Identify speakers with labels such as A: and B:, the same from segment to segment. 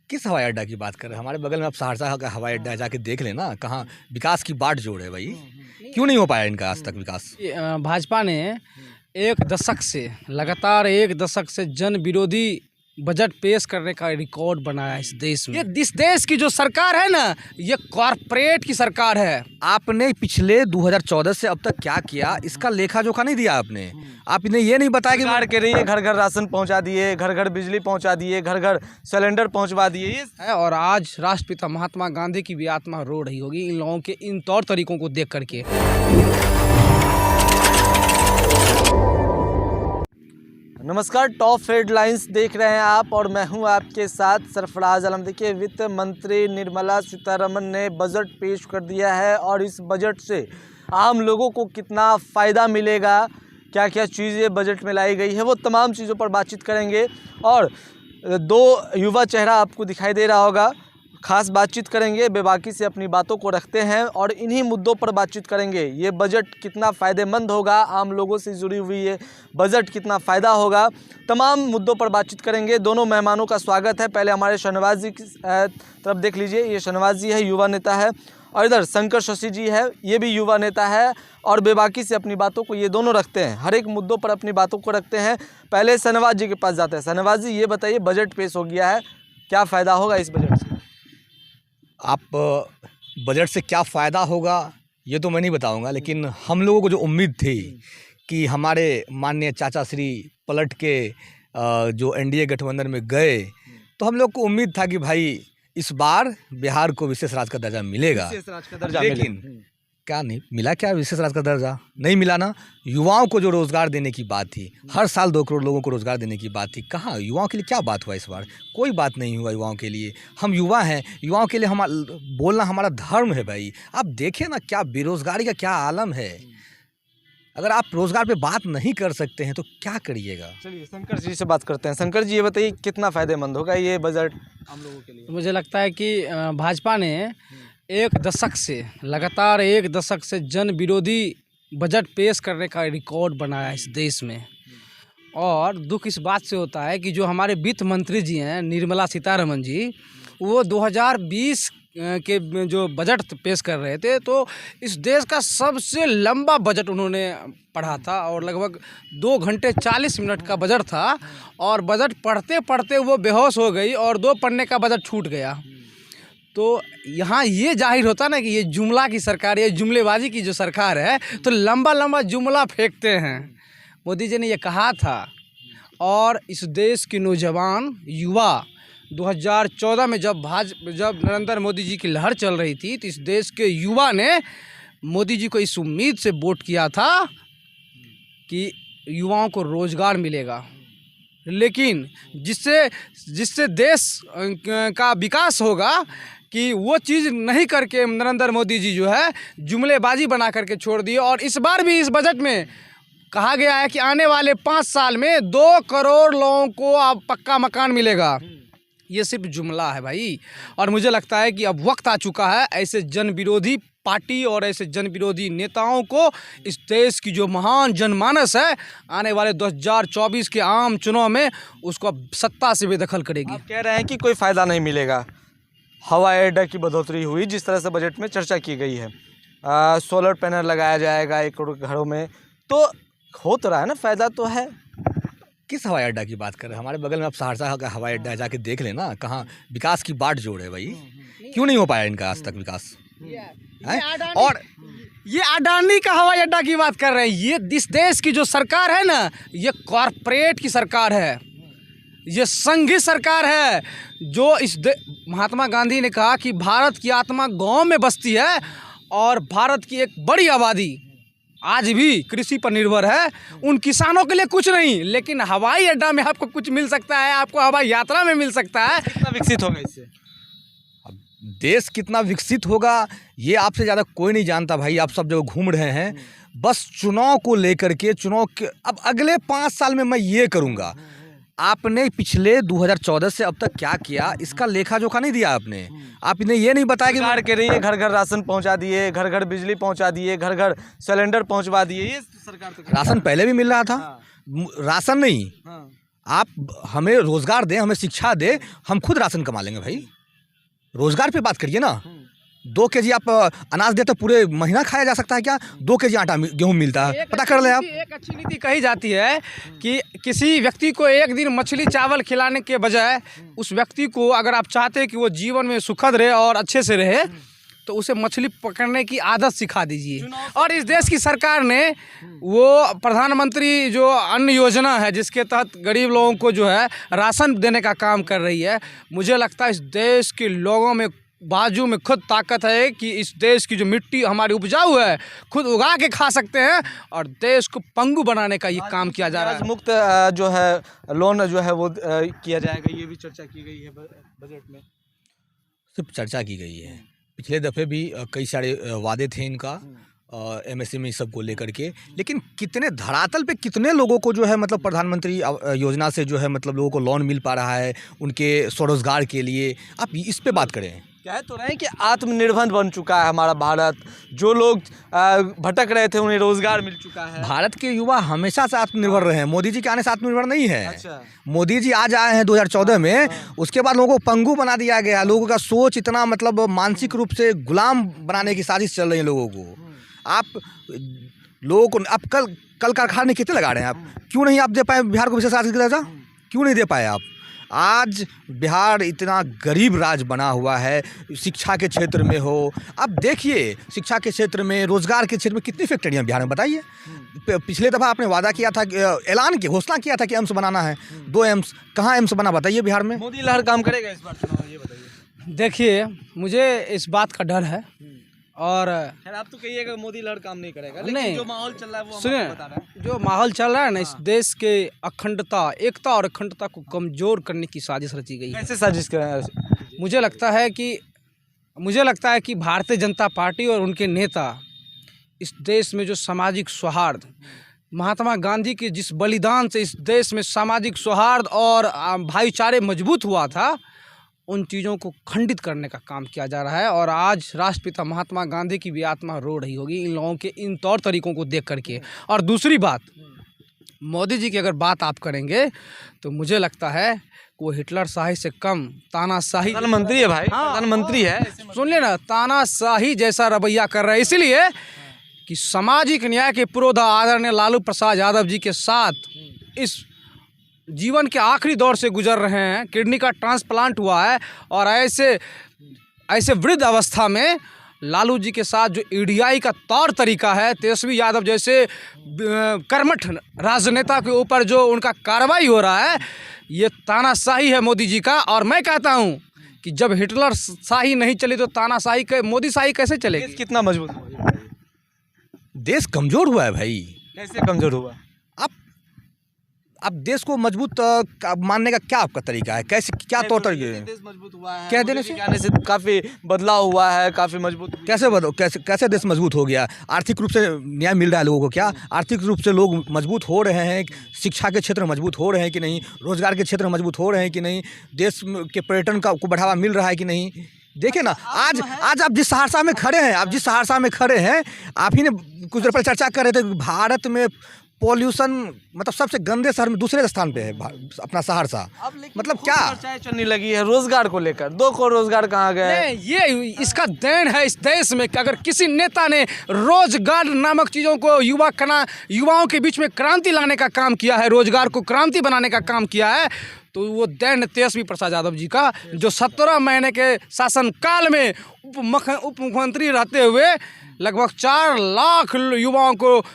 A: किस हवाई अड्डा की बात कर रहे हैं? हमारे बगल में आप सहरसा का हवाई अड्डा है, जाके देख लेना। कहाँ विकास की बाट जोड़ है भाई। क्यों नहीं हो पाया इनका आज तक विकास?
B: भाजपा ने एक दशक से लगातार एक दशक से जन विरोधी बजट पेश करने का रिकॉर्ड बनाया है इस देश में। ये इस देश की जो सरकार है ना, ये कॉरपोरेट की सरकार है।
A: आपने पिछले 2014 से अब तक क्या किया, इसका लेखा जोखा नहीं दिया आपने। आपने ये नहीं बताया कि
C: सरकार के रही है, घर घर राशन पहुंचा दिए, घर घर बिजली पहुंचा दिए, घर घर सिलेंडर पहुंचवा दिए। ये
B: है और आज राष्ट्रपिता महात्मा गांधी की भी आत्मा रो रही होगी इन लोगों के इन तौर तरीकों को देख करके।
C: नमस्कार, टॉप हेडलाइंस देख रहे हैं आप और मैं हूं आपके साथ सरफराज आलम। देखिए, वित्त मंत्री निर्मला सीतारमण ने बजट पेश कर दिया है और इस बजट से आम लोगों को कितना फ़ायदा मिलेगा, क्या क्या चीज़ें बजट में लाई गई है, वो तमाम चीज़ों पर बातचीत करेंगे। और दो युवा चेहरा आपको दिखाई दे रहा होगा, खास बातचीत करेंगे, बेबाकी से अपनी बातों को रखते हैं और इन्हीं मुद्दों पर बातचीत करेंगे। ये बजट कितना फ़ायदेमंद होगा, आम लोगों से जुड़ी हुई ये बजट कितना फ़ायदा होगा, तमाम मुद्दों पर बातचीत करेंगे। दोनों मेहमानों का स्वागत है। पहले हमारे शहनवाज जी की तरफ देख लीजिए, ये शहनवाज जी है, युवा नेता है, और इधर शंकर शशि जी है, ये भी युवा नेता है और बेबाकी से अपनी बातों को ये दोनों रखते हैं, हर एक मुद्दों पर अपनी बातों को रखते हैं। पहले शहनवाज जी के पास जाते हैं। शहनवाज जी, ये बताइए, बजट पेश हो गया है, क्या फ़ायदा होगा इस बजट से?
A: आप बजट से क्या फ़ायदा होगा ये तो मैं नहीं बताऊंगा, लेकिन हम लोगों को जो उम्मीद थी कि हमारे माननीय चाचा श्री पलट के जो एनडीए गठबंधन में गए, तो हम लोग को उम्मीद था कि भाई इस बार बिहार को विशेष राज्य का दर्जा मिलेगा।
C: विशेष राज्य का दर्जा
A: लेकिन क्या नहीं मिला, क्या विशेष राज्य का दर्जा नहीं मिला ना। युवाओं को जो रोज़गार देने की बात थी, हर साल 2 करोड़ लोगों को रोज़गार देने की बात थी, कहाँ युवाओं के लिए क्या बात हुआ इस बार? कोई बात नहीं हुआ युवाओं के लिए। हम युवा हैं, युवाओं के लिए हम बोलना हमारा धर्म है भाई। आप देखें ना, क्या बेरोज़गारी का क्या आलम है। अगर आप रोज़गार पे बात नहीं कर सकते हैं तो क्या करिएगा?
C: चलिए शंकर जी से बात करते हैं। शंकर जी, ये बताइए, कितना फ़ायदेमंद होगा ये बजट आम लोगों के लिए?
B: मुझे लगता है कि भाजपा ने एक दशक से लगातार एक दशक से जन विरोधी बजट पेश करने का रिकॉर्ड बनाया है इस देश में। और दुख इस बात से होता है कि जो हमारे वित्त मंत्री जी हैं निर्मला सीतारमण जी, वो 2020 के जो बजट पेश कर रहे थे, तो इस देश का सबसे लंबा बजट उन्होंने पढ़ा था और लगभग 2 घंटे 40 मिनट का बजट था। और बजट पढ़ते पढ़ते वो बेहोश हो गई और 2 पन्ने का बजट छूट गया। तो यहाँ ये जाहिर होता ना कि ये जुमला की सरकार, ये जुमलेबाजी की जो सरकार है, तो लंबा लंबा जुमला फेंकते हैं। मोदी जी ने ये कहा था और इस देश के नौजवान युवा 2014 में जब नरेंद्र मोदी जी की लहर चल रही थी, तो इस देश के युवा ने मोदी जी को इस उम्मीद से वोट किया था कि युवाओं को रोज़गार मिलेगा, लेकिन जिससे देश का विकास होगा कि वो चीज़ नहीं करके नरेंद्र मोदी जी जो है जुमलेबाजी बना करके छोड़ दिए। और इस बार भी इस बजट में कहा गया है कि आने वाले 5 साल में 2 करोड़ लोगों को अब पक्का मकान मिलेगा। ये सिर्फ जुमला है भाई। और मुझे लगता है कि अब वक्त आ चुका है ऐसे जन विरोधी पार्टी और ऐसे जन विरोधी नेताओं को, इस देश की जो महान जनमानस है आने वाले 2024 के आम चुनाव में उसको सत्ता से बेदखल करेगी।
C: आप कह रहे हैं कि कोई फ़ायदा नहीं मिलेगा। हवाई अड्डा की बढ़ोतरी हुई, जिस तरह से बजट में चर्चा की गई है, सोलर पैनल लगाया जाएगा 1 करोड़ घरों में, तो हो तो रहा है ना, फ़ायदा तो है।
A: किस हवाई अड्डा की बात कर रहे हैं? हमारे बगल में आप सहरसा का हवाई अड्डा है, जाके देख लेना। कहाँ विकास की बाट जोड़ है भाई। क्यों नहीं हो पाया इनका आज तक विकास?
B: और ये अडानी का हवाई अड्डा की बात कर रहे हैं। ये इस देश की जो सरकार है ना, ये कॉरपोरेट की सरकार है, ये संघी सरकार है। जो महात्मा गांधी ने कहा कि भारत की आत्मा गांव में बसती है और भारत की एक बड़ी आबादी आज भी कृषि पर निर्भर है। उन किसानों के लिए कुछ नहीं, लेकिन हवाई अड्डा में आपको कुछ मिल सकता है, आपको हवाई यात्रा में मिल सकता है।
C: कितना विकसित होगा इससे?
A: देश कितना विकसित होगा ये आपसे ज़्यादा कोई नहीं जानता भाई। आप सब जगह घूम रहे हैं, बस चुनाव को लेकर के, अब अगले 5 साल में मैं ये करूँगा। आपने पिछले 2014 से अब तक क्या किया, इसका लेखा जोखा नहीं दिया आपने। आपने ये नहीं बताया कि
C: सरकार के रही है, घर घर राशन पहुंचा दिए, घर घर बिजली पहुंचा दिए, घर घर सिलेंडर पहुंचवा दिए। ये सरकार तो
A: राशन पहले भी मिल रहा था। राशन नहीं, आप हमें रोज़गार दें, हमें शिक्षा दें, हम खुद राशन कमा लेंगे भाई। रोज़गार पे बात करिए ना। 2 केजी आप अनाज देते तो पूरे महीना खाया जा सकता है क्या? 2 केजी आटा गेहूँ मिलता है, पता कर लें आप।
B: एक अच्छी नीति कही जाती है कि किसी व्यक्ति को एक दिन मछली चावल खिलाने के बजाय उस व्यक्ति को अगर आप चाहते हैं कि वो जीवन में सुखद रहे और अच्छे से रहे तो उसे मछली पकड़ने की आदत सिखा दीजिए। और इस देश की सरकार ने वो प्रधानमंत्री जो अन्न योजना है जिसके तहत गरीब लोगों को जो है राशन देने का काम कर रही है। मुझे लगता है इस देश के लोगों में बाजू में खुद ताकत है कि इस देश की जो मिट्टी हमारी उपजाऊ है खुद उगा के खा सकते हैं और देश को पंगु बनाने का ये काम किया जा रहा है।
C: मुक्त जो है लोन जो है वो किया जाएगा, ये भी चर्चा की गई है बजट में।
A: सिर्फ चर्चा की गई है, पिछले दफ़े भी कई सारे वादे थे इनका MSME सबको लेकर के, लेकिन कितने धरातल पे कितने लोगों को जो है मतलब प्रधानमंत्री योजना से जो है मतलब लोगों को लोन मिल पा रहा है उनके स्वरोजगार के लिए। आप इस पे बात करें।
C: कह तो रहे हैं कि आत्मनिर्भर बन चुका है हमारा भारत, जो लोग भटक रहे थे उन्हें रोजगार मिल चुका है।
A: भारत के युवा हमेशा से आत्मनिर्भर रहे हैं, मोदी जी के आने से आत्मनिर्भर नहीं है।
C: अच्छा।
A: मोदी जी आज आए हैं 2014 में, उसके बाद लोगों को पंगु बना दिया गया। लोगों का सोच इतना मतलब मानसिक रूप से गुलाम बनाने की साजिश चल रही है लोगों को। आप लोगों को आप कल कारखाने कितने लगा रहे हैं आप? क्यों नहीं आप दे पाए बिहार को विशेष राज्य का दर्जा? क्यों नहीं दे पाए आप? आज बिहार इतना गरीब राज्य बना हुआ है, शिक्षा के क्षेत्र में हो, आप देखिए शिक्षा के क्षेत्र में, रोजगार के क्षेत्र में कितनी फैक्ट्रियाँ बिहार में बताइए। पिछले दफ़ा आपने वादा किया था, ऐलान किया, घोषणा किया था कि एम्स बनाना है, 2 एम्स, कहाँ एम्स बना बताइए बिहार में?
C: मोदी लहर काम करेगा इस बार चुनाव, ये बताइए।
B: देखिए मुझे इस बात का डर है और
C: खैर आप तो कहिएगा मोदी लहर काम नहीं करेगा,
B: नहीं,
C: लेकिन जो माहौल चल रहा है वो
B: सुनिए,
C: हम बता रहे हैं।
B: जो माहौल चल रहा है ना, इस देश के अखंडता, एकता और अखंडता को कमज़ोर करने की साजिश रची गई है।
C: कैसे साजिश कर रहे हैं?
B: मुझे लगता है कि भारतीय जनता पार्टी और उनके नेता इस देश में जो सामाजिक सौहार्द, महात्मा गांधी के जिस बलिदान से इस देश में सामाजिक सौहार्द और भाईचारे मजबूत हुआ था, उन चीज़ों को खंडित करने का काम किया जा रहा है। और आज राष्ट्रपिता महात्मा गांधी की भी आत्मा रो रही होगी इन लोगों के इन तौर तरीकों को देख करके। और दूसरी बात, मोदी जी की अगर बात आप करेंगे तो मुझे लगता है कि वो हिटलर शाही से कम तानाशाही,
C: प्रधानमंत्री है भाई, प्रधानमंत्री है।
B: सुन ले ना, तानाशाही जैसा रवैया कर रहा है, इसलिए कि सामाजिक न्याय के पुरोधा आदरणीय लालू प्रसाद यादव जी के साथ इस जीवन के आखिरी दौर से गुजर रहे हैं। किडनी का ट्रांसप्लांट हुआ है और ऐसे वृद्ध अवस्था में लालू जी के साथ जो ईडीआई का तौर तरीका है, तेजस्वी यादव जैसे कर्मठ राजनेता के ऊपर जो उनका कार्रवाई हो रहा है, ये तानाशाही है मोदी जी का। और मैं कहता हूँ कि जब हिटलर शाही नहीं चली तो तानाशाही मोदी शाही कैसे चलेगी?
C: कितना मजबूत हुआ?
A: देश कमज़ोर हुआ है भाई।
C: कैसे कमजोर हुआ?
A: आप देश को मजबूत मानने का क्या आपका तरीका है? कैसे, क्या तौर तरीके?
C: देश मजबूत हुआ है,
A: कह देने
C: मोदी जी के आने से काफी बदलाव हुआ है, काफी मजबूत।
A: कैसे देश मजबूत हो गया? आर्थिक रूप से न्याय मिल रहा है लोगों को क्या? आर्थिक रूप से लोग मजबूत हो रहे हैं? शिक्षा के क्षेत्र में मजबूत हो रहे हैं कि नहीं? रोजगार के क्षेत्र में मजबूत हो रहे हैं कि नहीं? देश के पर्यटन को बढ़ावा मिल रहा है कि नहीं? देखिए ना, आज आप जिस सहरसा में खड़े हैं, आप ही ने कुछ देर पहले चर्चा कर रहे थे भारत में पॉल्यूशन मतलब सबसे गंदे शहर में दूसरे स्थान पे है अपना सहरसा। मतलब क्या
C: चर्चाएं चलने लगी है रोजगार को लेकर? 2 करोड़ रोजगार कहाँ गए?
B: ये इसका देन है इस देश में कि अगर किसी नेता ने रोजगार नामक चीज़ों को युवाओं के बीच में क्रांति लाने का काम किया है, रोजगार को क्रांति बनाने का काम किया है, तो वो देन तेजस्वी प्रसाद यादव जी का, जो 17 महीने के शासनकाल में उप मुख्यमंत्री रहते हुए लगभग 4 लाख युवाओं को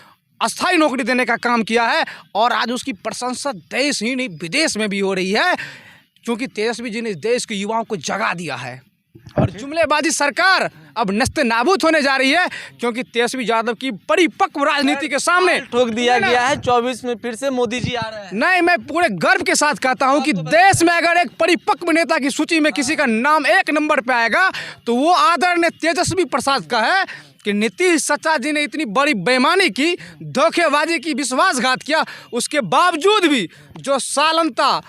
B: अस्थायी नौकरी देने का काम किया है। और आज उसकी प्रशंसा देश ही नहीं विदेश में भी हो रही है, क्योंकि तेजस्वी जी ने देश के युवाओं को जगा दिया है। और जुमलेबाजी सरकार अब नस्ते नाबूद होने जा रही है, क्योंकि तेजस्वी यादव की परिपक्व राजनीति के सामने
C: ठोक दिया गया है। 24 में फिर से मोदी जी आ रहे हैं।
B: नहीं, मैं पूरे गर्व के साथ कहता हूं कि देश में अगर एक परिपक्व नेता की सूची में किसी का नाम 1 नंबर पे आएगा तो वो आदरणीय तेजस्वी प्रसाद का है। कि नीतीश चाचा जी ने इतनी बड़ी बेईमानी की, धोखेबाजी की, विश्वासघात किया, उसके बावजूद भी जो सालनता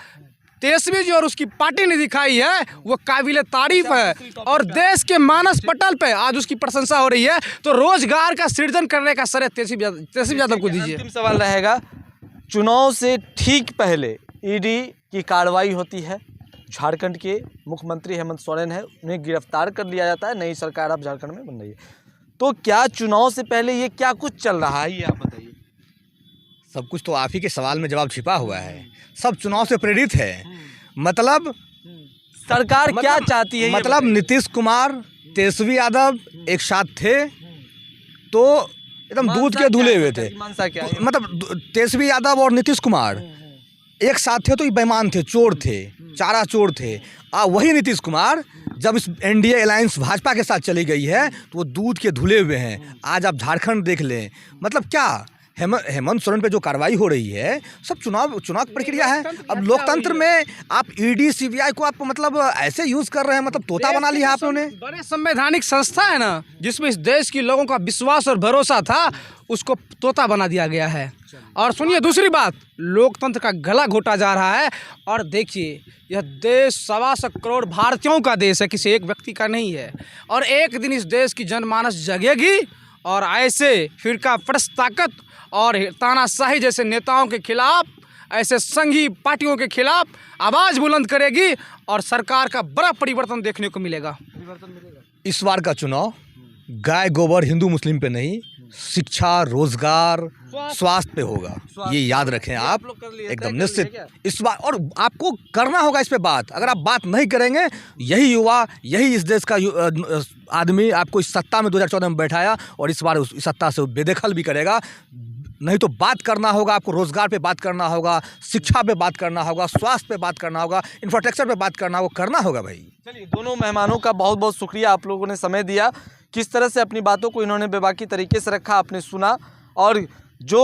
B: तेजस्वी जी और उसकी पार्टी ने दिखाई है वो काबिल तारीफ है। और देश के मानस पटल पे आज उसकी प्रशंसा हो रही है। तो रोजगार का सृजन करने का श्रेय तेजस्वी यादव को दीजिए।
C: अंतिम सवाल रहेगा, चुनाव से ठीक पहले ईडी की कार्रवाई होती है, झारखंड के मुख्यमंत्री हेमंत सोरेन है, उन्हें गिरफ्तार कर लिया जाता है, नई सरकार अब झारखंड में बन रही है। तो क्या चुनाव से पहले ये क्या कुछ चल रहा है, ये आप बताइए।
A: सब कुछ तो आप ही के सवाल में जवाब छिपा हुआ है। सब चुनाव से प्रेरित है। मतलब
C: सरकार क्या चाहती है,
A: मतलब नीतीश कुमार, तेजस्वी यादव एक साथ थे तो एकदम दूध के धुले हुए थे।
C: मानसा क्या है?
A: मतलब तेजस्वी यादव और नीतीश कुमार एक साथ थे तो ये बेईमान थे, चोर थे, चारा चोर थे। वही नीतीश कुमार जब इस एनडीए अलायंस भाजपा के साथ चली गई है तो वो दूध के धुले हुए हैं। आज आप झारखंड देख लें, मतलब क्या हेमंत सोरेन पे जो कार्रवाई हो रही है सब चुनाव प्रक्रिया है। अब लोकतंत्र में आप ईडी सीबीआई को आप मतलब ऐसे यूज कर रहे हैं, मतलब तोता बना लिया आप लोगों ने।
B: बड़े संवैधानिक संस्था है ना जिसमें इस देश के लोगों का विश्वास और भरोसा था, उसको तोता बना दिया गया है। और सुनिए दूसरी बात, लोकतंत्र का गला घोटा जा रहा है। और देखिए यह देश 125 करोड़ भारतीयों का देश है, किसी एक व्यक्ति का नहीं है। और एक दिन इस देश की जनमानस जगेगी और ऐसे फिरका परस्त ताकत और तानाशाही जैसे नेताओं के खिलाफ, ऐसे संघी पार्टियों के खिलाफ आवाज़ बुलंद करेगी और सरकार का बड़ा परिवर्तन देखने को मिलेगा।
A: इस बार का चुनाव गाय गोबर हिंदू मुस्लिम पे नहीं, शिक्षा, रोजगार, स्वास्थ्य पे होगा। ये याद रखें आप एकदम निश्चित इस बार। और आपको करना होगा इस पे बात। अगर आप बात नहीं करेंगे, यही युवा, यही इस देश का आदमी आपको इस सत्ता में 2014 में बैठाया और इस बार उस सत्ता से बेदखल भी करेगा। नहीं तो बात करना होगा आपको, रोजगार पे बात करना होगा, शिक्षा पे बात करना होगा, स्वास्थ्य पे बात करना होगा, इंफ्रास्ट्रक्चर पे बात करना होगा, करना होगा भाई।
C: चलिए, दोनों मेहमानों का बहुत बहुत शुक्रिया, आप लोगों ने समय दिया। किस तरह से अपनी बातों को इन्होंने बेबाकी तरीके से रखा, आपने सुना। और जो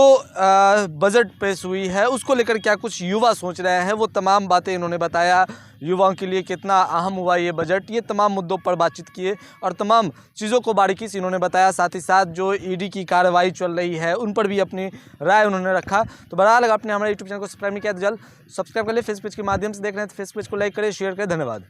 C: बजट पेश हुई है उसको लेकर क्या कुछ युवा सोच रहे हैं, वो तमाम बातें इन्होंने बताया। युवाओं के लिए कितना अहम हुआ ये बजट, ये तमाम मुद्दों पर बातचीत किए और तमाम चीज़ों को बारीकी से इन्होंने बताया। साथ ही साथ जो ईडी की कार्रवाई चल रही है उन पर भी अपनी राय उन्होंने रखा। तो बहरहाल अगर आपने हमारे यूट्यूब चैनल को सब्सक्राइब नहीं किया तो जल्द सब्सक्राइब कर ले। फेसबुक के माध्यम से देख रहे हैं तो फेसबुक को लाइक करें, शेयर करें। धन्यवाद।